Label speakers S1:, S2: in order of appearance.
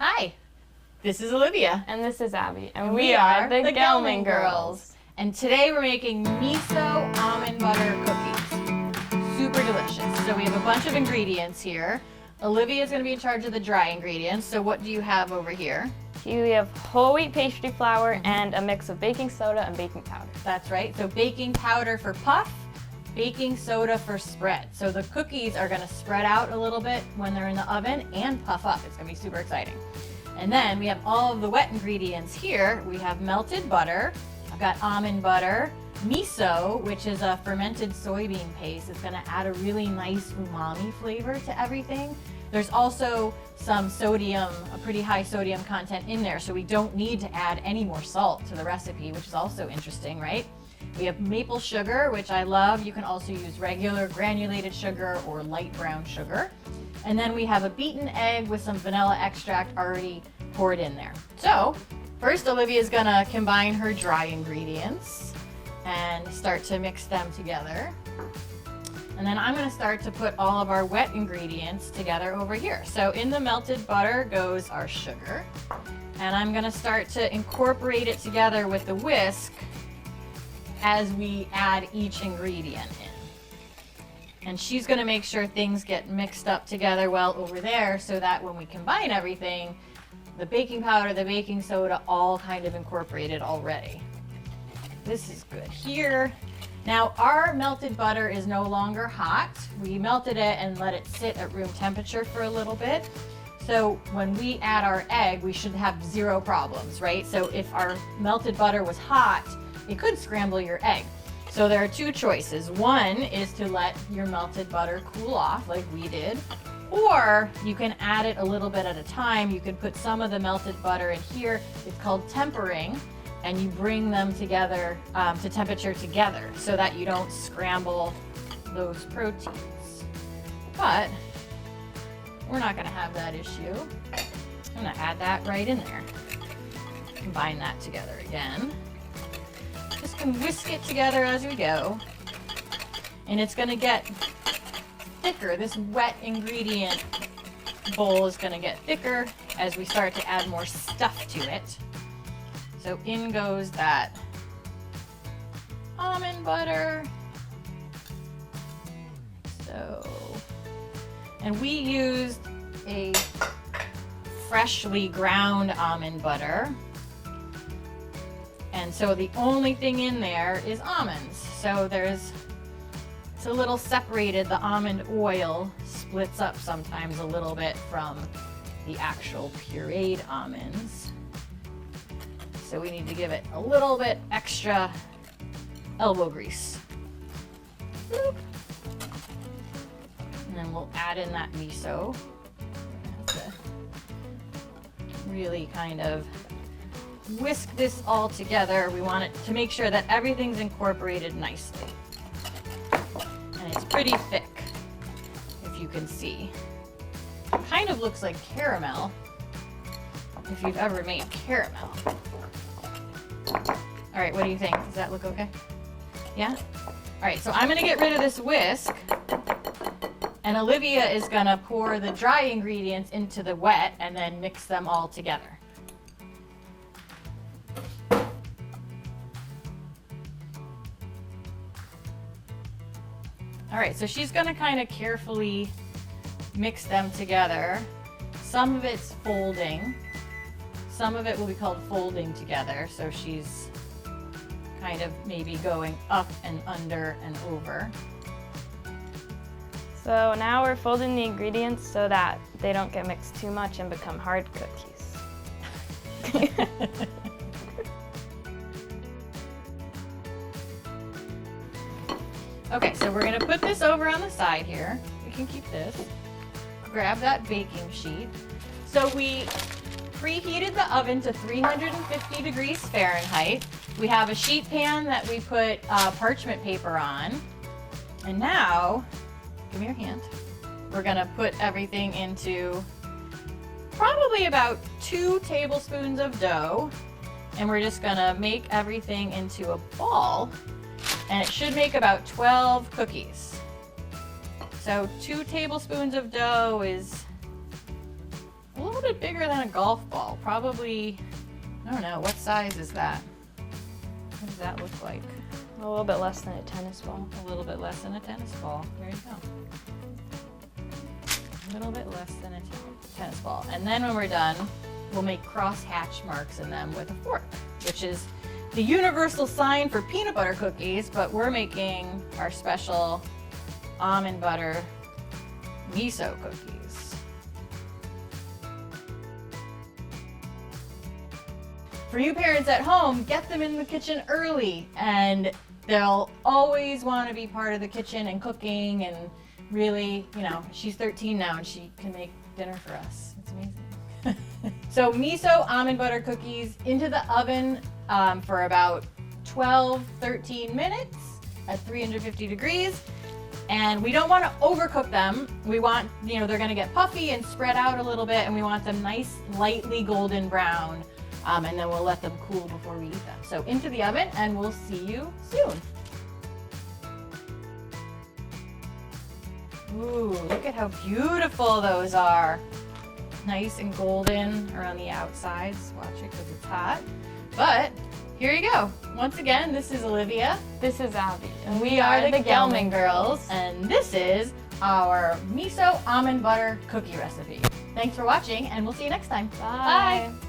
S1: Hi, this is Olivia.
S2: And this is Abbie. And
S1: we are the Gelman Girls. And today we're making miso almond butter cookies. Super delicious. So we have a bunch of ingredients here. Olivia is going to be in charge of the dry ingredients. So what do you have over here?
S2: Here we have whole wheat pastry flour and a mix of baking soda and baking powder.
S1: That's right. So baking powder for puff, baking soda for spread. So the cookies are going to spread out a little bit when they're in the oven and puff up. It's going to be super exciting. And then we have all of the wet ingredients here. We have melted butter. I've got almond butter, miso, which is a fermented soybean paste. It's going to add a really nice umami flavor to everything. There's also some sodium, a pretty high sodium content in there, so we don't need to add any more salt to the recipe, which is also interesting, right? We have maple sugar, which I love. You can also use regular granulated sugar or light brown sugar. And then we have a beaten egg with some vanilla extract already poured in there. So first, Olivia is gonna combine her dry ingredients and start to mix them together. And then I'm gonna start to put all of our wet ingredients together over here. So in the melted butter goes our sugar. And I'm gonna start to incorporate it together with the whisk as we add each ingredient in. And she's gonna make sure things get mixed up together well over there so that when we combine everything, the baking powder, the baking soda, all kind of incorporated already. This is good here. Now our melted butter is no longer hot. We melted it and let it sit at room temperature for a little bit. So when we add our egg, we should have zero problems, right? So if our melted butter was hot, it could scramble your egg. So there are two choices. One is to let your melted butter cool off like we did, or you can add it a little bit at a time. You can put some of the melted butter in here. It's called tempering, and you bring them together to temperature together so that you don't scramble those proteins. But we're not gonna have that issue. I'm gonna add that right in there. Combine that together again. Just can whisk it together as we go. And it's gonna get thicker. This wet ingredient bowl is gonna get thicker as we start to add more stuff to it. So in goes that almond butter. And we used a freshly ground almond butter. And so the only thing in there is almonds. So it's a little separated. The almond oil splits up sometimes a little bit from the actual pureed almonds. So we need to give it a little bit extra elbow grease. Boop. And then we'll add in that miso. Have to really kind of whisk this all together. We want it to make sure that everything's incorporated nicely. And it's pretty thick, if you can see. It kind of looks like caramel, if you've ever made caramel. All right, what do you think? Does that look okay? Yeah? All right, so I'm gonna get rid of this whisk, and Olivia is gonna pour the dry ingredients into the wet and then mix them all together. All right, so she's gonna kind of carefully mix them together. Some of it's folding. Some of it will be called folding together. So she's kind of maybe going up and under and over.
S2: So now we're folding the ingredients so that they don't get mixed too much and become hard cookies.
S1: Okay, so we're gonna put this over on the side here. We can keep this. Grab that baking sheet. So we preheated the oven to 350 degrees Fahrenheit. We have a sheet pan that we put parchment paper on. And now, give me your hand. We're gonna put everything into probably about 2 tablespoons of dough. And we're just gonna make everything into a ball. And it should make about 12 cookies. So 2 tablespoons of dough is a little little bit bigger than a golf ball. Probably, I don't know, what size is that? What does that look like?
S2: A little bit less than a tennis ball.
S1: A little bit less than a tennis ball. There you go. A little bit less than a tennis ball. And then when we're done, we'll make cross hatch marks in them with a fork, which is the universal sign for peanut butter cookies, but we're making our special almond butter miso cookies. For you parents at home, get them in the kitchen early, and they'll always want to be part of the kitchen and cooking, and really, you know, she's 13 now and she can make dinner for us. It's amazing. So miso almond butter cookies into the oven for about 12-13 minutes at 350 degrees. And we don't want to overcook them. We want, you know, they're going to get puffy and spread out a little bit, and we want them nice, lightly golden brown. And then we'll let them cool before we eat them. So into the oven, and we'll see you soon. Ooh, look at how beautiful those are. Nice and golden around the outsides. Watch it because it's hot. But here you go. Once again, this is Olivia.
S2: This is Abbie.
S1: And we are the Gelman Girls. And this is our miso almond butter cookie recipe. Thanks for watching, and we'll see you next time.
S2: Bye.
S1: Bye.